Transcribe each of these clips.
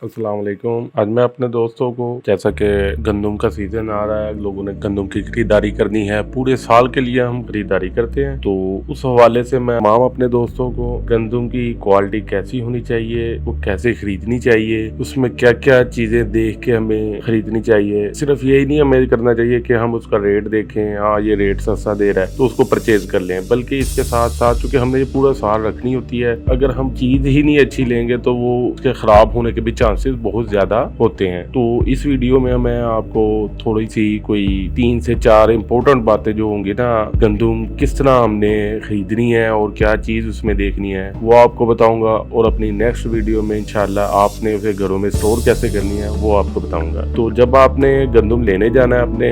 अस्सलाम वालेकुम। आज मैं अपने दोस्तों को, जैसा कि गंदम का सीजन आ रहा है, लोगों ने गंदम की खरीदारी करनी है, पूरे साल के लिए हम खरीदारी करते हैं, तो उस हवाले से मैं तमाम अपने दोस्तों को गंदम की क्वालिटी कैसी होनी चाहिए, वो कैसे खरीदनी चाहिए, उसमें क्या क्या चीजें देख के हमें खरीदनी चाहिए। सिर्फ यही नहीं हमें करना चाहिए कि हम उसका रेट देखें, हाँ ये रेट सस्ता दे रहा है तो उसको परचेज कर लें, बल्कि इसके साथ साथ चूंकि हमने ये पूरा साल रखनी होती है, अगर हम चीज ही नहीं अच्छी लेंगे तो वो उसके खराब होने के भी चांसेस बहुत ज्यादा होते हैं। तो इस वीडियो में मैं आपको थोड़ी सी कोई 3 से 4 इंपॉर्टेंट बातें जो होंगी ना, गंदम किस तरह हमने खरीदनी है और क्या चीज उसमें देखनी है, वो आपको बताऊंगा। और अपनी नेक्स्ट वीडियो में इंशाल्लाह आपने उसे घरों में स्टोर कैसे करनी है वो आपको बताऊंगा। तो जब आपने गंदम लेने जाना है अपने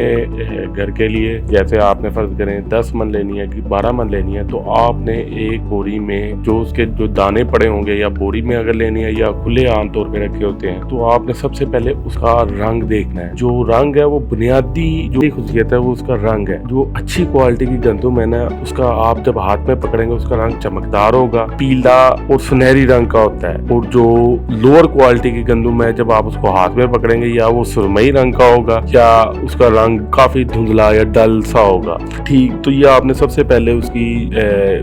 घर के लिए, जैसे आपने फर्ज करें 10 मन लेनी है कि 12 मन लेनी है, तो आपने एक बोरी में जो उसके जो दाने पड़े होंगे, या बोरी में अगर लेनी है या खुले आमतौर पे रखे होते हैं, तो आपने सबसे पहले उसका रंग देखना है। जो रंग है वो बुनियादी जो खुशियत है वो उसका रंग है। जो अच्छी क्वालिटी की गंदम है ना, उसका आप जब हाथ में पकड़ेंगे उसका रंग चमकदार होगा, पीला और सुनहरी रंग का होता है। और जो लोअर क्वालिटी की गंदम है, जब आप उसको हाथ में पकड़ेंगे या वो सुरमई रंग का होगा या उसका रंग काफी धुंधला या डल सा होगा। ठीक, तो ये आपने सबसे पहले उसकी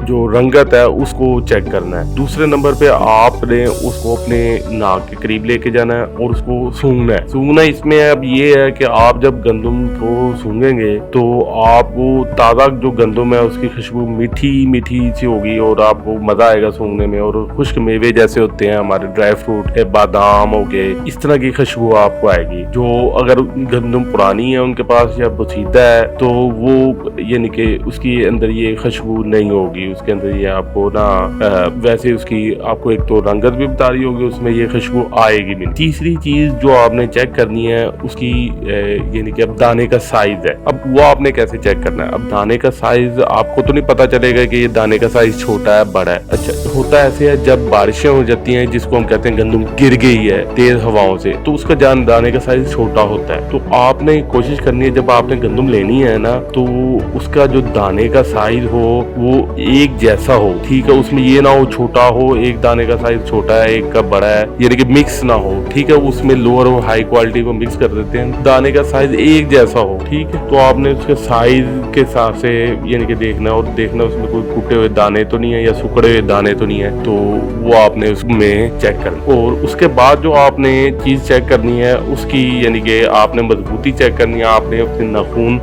जो रंगत है उसको चेक करना है। दूसरे नंबर पे आपने उसको अपने नाक के करीब लेके जाना है और उसको सूंघना है। सूंघना इसमें अब ये है कि आप जब गंदम को सूंघेंगे तो आपको ताज़ा जो गंदम है उसकी खुशबू मीठी मीठी सी होगी और आपको मजा आएगा सूंघने में। और खुश्क मेवे जैसे होते हैं हमारे ड्राई फ्रूट है, बादाम हो गए, इस तरह की खुशबू आपको आएगी। जो अगर गंदम पुरानी है उनके पास या बसीदा है तो वो यानी कि उसकी अंदर ये खुशबू नहीं होगी, उसके अंदर ये आपको ना वैसे उसकी आपको एक तो रंगत भी बता रही होगी, उसमें ये खुशबू आएगी नहीं। तीसरी चीज जो आपने चेक करनी है उसकी यानी कि अब दाने का साइज है। अब वो आपने कैसे चेक करना है? अब दाने का साइज आपको तो नहीं पता चलेगा कि ये दाने का साइज छोटा है बड़ा है। अच्छा, होता ऐसे है जब बारिशें हो जाती हैं, जिसको हम कहते हैं गंदम गिर गई है तेज हवाओं से, तो उसका दाने का साइज छोटा होता है। तो आपने कोशिश करनी है जब आपने गंदम लेनी है ना, तो उसका जो दाने का साइज हो वो एक जैसा हो। ठीक है, उसमें ये ना हो छोटा हो, एक दाने का साइज छोटा है एक का बड़ा है, यानी कि मिक्स ना हो। ठीक है, उसमें लोअर और हाई क्वालिटी को मिक्स कर देते हैं, दाने का साइज एक जैसा हो। ठीक है, तो आपने उसके साइज के हिसाब से यानी कि देखना, और देखना उसमें कोई टूटे हुए दाने तो नहीं है या सुखड़े हुए दाने तो नहीं है, तो वो आपने उसमें चेक करना। और उसके बाद जो आपने चीज चेक करनी है उसकी यानी कि आपने मजबूती चेक करनी है। आपने अपने नाखून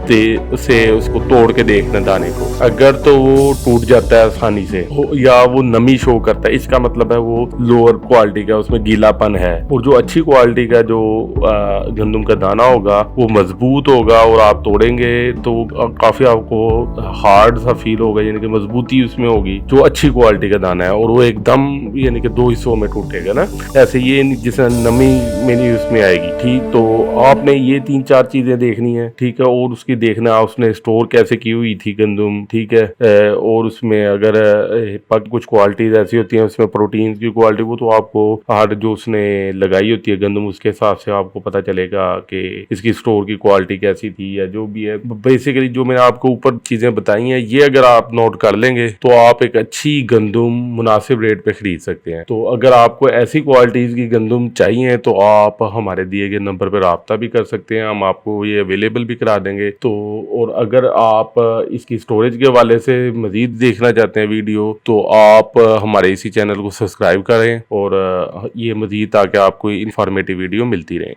से उसको तोड़ के देखना दाने को। अगर तो वो टूट जाता है आसानी से या वो नमी शो करता है, इसका मतलब है वो लोअर क्वालिटी का, उसमें गीलापन है। और जो अच्छी क्वालिटी का जो गंदम का दाना होगा वो मजबूत होगा और आप तोड़ेंगे तो काफी आपको हार्ड सा फील होगा, यानी कि मजबूती उसमें होगी जो अच्छी क्वालिटी का दाना है। और वो एकदम यानी कि 2 हिस्सों में टूटेगा ना, ऐसे ये जिसमें नमी मेरी उसमें आएगी। ठीक, तो आपने ये 3-4 चीजें देखनी है। ठीक है, और उसकी देखना उसने स्टोर कैसे की हुई थी गंदम। ठीक है, और उसमें अगर कुछ क्वालिटीज ऐसी होती हैं उसमें प्रोटीन की क्वालिटी, वो तो आपको हार्ड जो उसने लगाई होती है गंदम, उसके हिसाब से आपको पता चलेगा कि इसकी स्टोर की क्वालिटी कैसी थी या जो भी है। बेसिकली जो मैंने आपको ऊपर चीजें बताई हैं, ये अगर आप नोट कर लेंगे तो आप एक अच्छी गंदम मुनासिब रेट पे खरीद सकते हैं। तो अगर आपको ऐसी क्वालिटीज की गंदम चाहिए तो आप हमारे दिए गए नंबर पर राब्ता भी कर सकते हैं, हम आपको ये अवेलेबल भी करा देंगे। तो और अगर आप इसकी स्टोरेज के हवाले से मजीद देखना चाहते हैं वीडियो, तो आप हमारे इसी चैनल को सब्सक्राइब करें और ये मजीद ताकि आपको इंफॉर्मेटिव वीडियो मिलती रहे।